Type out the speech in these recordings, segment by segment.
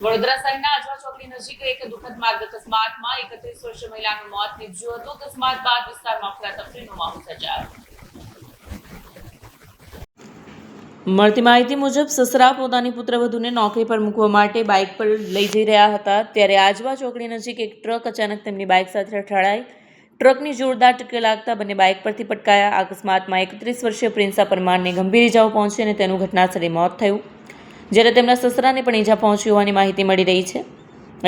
વડોદરા શહેરના આજવા ચોકડી નજીક એક દુઃખદ માર્ગ અકસ્માતમાં 31 વર્ષીય મહિલાનું મોત નીપજ્યું હતું। અકસ્માત બાદ વિસ્તારમાં અફરાતફરીનો માહોલ સર્જાયો। મળતી માહિતી મુજબ સસરા પોતાની પુત્રવધૂને નોકરી પર મૂકવા માટે બાઇક પર લઈ જઈ રહ્યા હતા, ત્યારે આજવા ચોકડી નજીક એક ટ્રક અચાનક તેમની બાઇક સાથે અથડાઈ। ટ્રકની જોરદાર ટક્કર લાગતા બંને બાઇક પરથી પટકાયા। આ અકસ્માતમાં 31 વર્ષીય પ્રિન્સા પરમારને ગંભીર ઇજાઓ પહોંચી અને તેનું ઘટનાસ્થળે મોત થયું, જ્યારે તેમના સસરાને પણ ઈજા પહોંચી હોવાની માહિતી મળી રહી છે।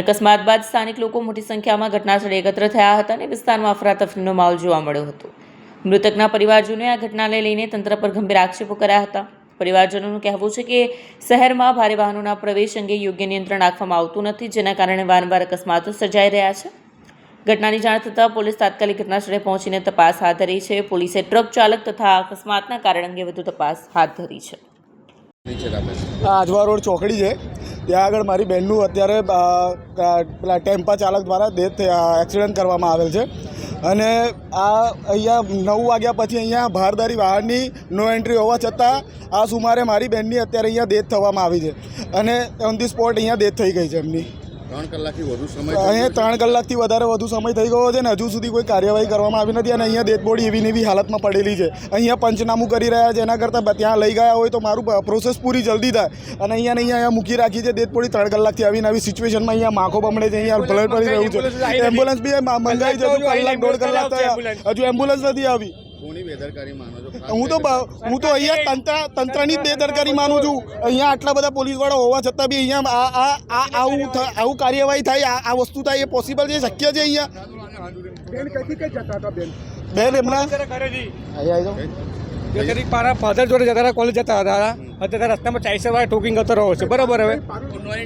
અકસ્માત બાદ સ્થાનિક લોકો મોટી સંખ્યામાં ઘટનાસ્થળે એકત્ર થયા હતા અને વિસ્તારમાં અફરાતફરીનો માહોલ જોવા મળ્યો હતો। મૃતકના પરિવારજનોએ આ ઘટનાને લઈને તંત્ર પર ગંભીર આક્ષેપો કર્યા હતા। પરિવારજનોનું કહેવું છે કે શહેરમાં ભારે વાહનોના પ્રવેશ અંગે યોગ્ય નિયંત્રણ રાખવામાં આવતું નથી, જેના કારણે વારંવાર અકસ્માતો સર્જાઈ રહ્યા છે। ઘટનાની જાણ થતાં પોલીસ તાત્કાલિક ઘટનાસ્થળે પહોંચીને તપાસ હાથ ધરી છે। પોલીસે ટ્રક ચાલક તથા અકસ્માતના કારણ અંગે વધુ તપાસ હાથ ધરી છે। આજવા રોડ ચોકડી છે, ત્યાં આગળ મારી બહેનનું અત્યારે પેલા ટેમ્પા ચાલક દ્વારા એક્સિડન્ટ કરવામાં આવેલ છે અને આ અહીંયા 9 વાગ્યા પછી અહીંયા ભારદારી વાહનની નો એન્ટ્રી હોવા છતાં આ સુમારે મારી બહેનની અત્યારે અહીંયા ડેથ થવામાં આવી છે અને ઓન ધી સ્પોટ અહીંયા ડેથ થઈ ગઈ છે એમની। 3 કલાકથી વધુ સમય અહીંયા 3 કલાકથી વધુ સમય થઈ ગયો છે ને હજુ સુધી કોઈ કાર્યવાહી કરવામાં આવી નથી અને અહીંયા ડેડ બોડી એવી ને એવી હાલતમાં પડેલી છે। અહીંયા પંચનામું કરી રહ્યા છે, એના કરતાં ત્યાં લઈ ગયા હોય તો મારું પ્રોસેસ પૂરી જલ્દી થાય અને અહીંયા મૂકી રાખી છે ડેડ બોડી 3 કલાકથી આવીને આવી સિચ્યુએશનમાં અહીંયા માખો બમડે છે, અહીંયા બ્લડ પડી રહ્યું છે। એમ્બ્યુલન્સ બી મંગાવી છે, કલાક 1.5 કલાક થયા હજુ એમ્બ્યુલન્સ નથી આવી। કોની બેદરકારી માનો છો? હું તો અહીંયા તંત્રની જ બેદરકારી માનું છું। અહીંયા આટલા બધા પોલીસવાળા હોવા છતાં બી અહીંયા આવું કાર્યવાહી થાય, આ વસ્તુ થાય એ પોસિબલ છે, શક્ય છે? અહીંયા બેન એમના મારા ફાધર જોડે જતા હતા, કોલેજ જતા હતા, અત્યારે રસ્તામાં ચાઈસરવાળા ટોકિંગ કરતો રહ્યો છે, બરાબર? હવે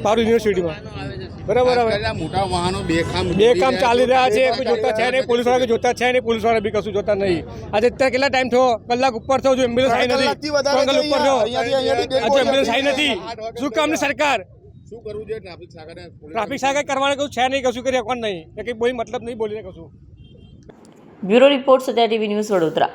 પારૂ યુનિવર્સિટીમાં બરાબર હવે મોટા વાહનો બેકામ ચાલી રહ્યા છે, કોઈ જોતા છે નહીં, પોલીસવાળા જોતા છે નહીં, પોલીસવાળા બી કશું જોતા નહીં। આજે અત્યારે કેટલા ટાઈમ થયો? કલાક ઉપર થયો, જો એમ્બ્યુલન્સ આવી નથી, ઉપર થયો, હજુ એમ્બ્યુલન્સ આવી નથી। શું કામની સરકાર? શું કરવું જોઈએ? ટ્રાફિક શાખા કરવાનું કશું છે નહીં, કશું કરી શકવાનું નહીં, કંઈ બોલી મતલબ નહીં બોલીને કશું। Bureau report, Satya TV news, Vadodara.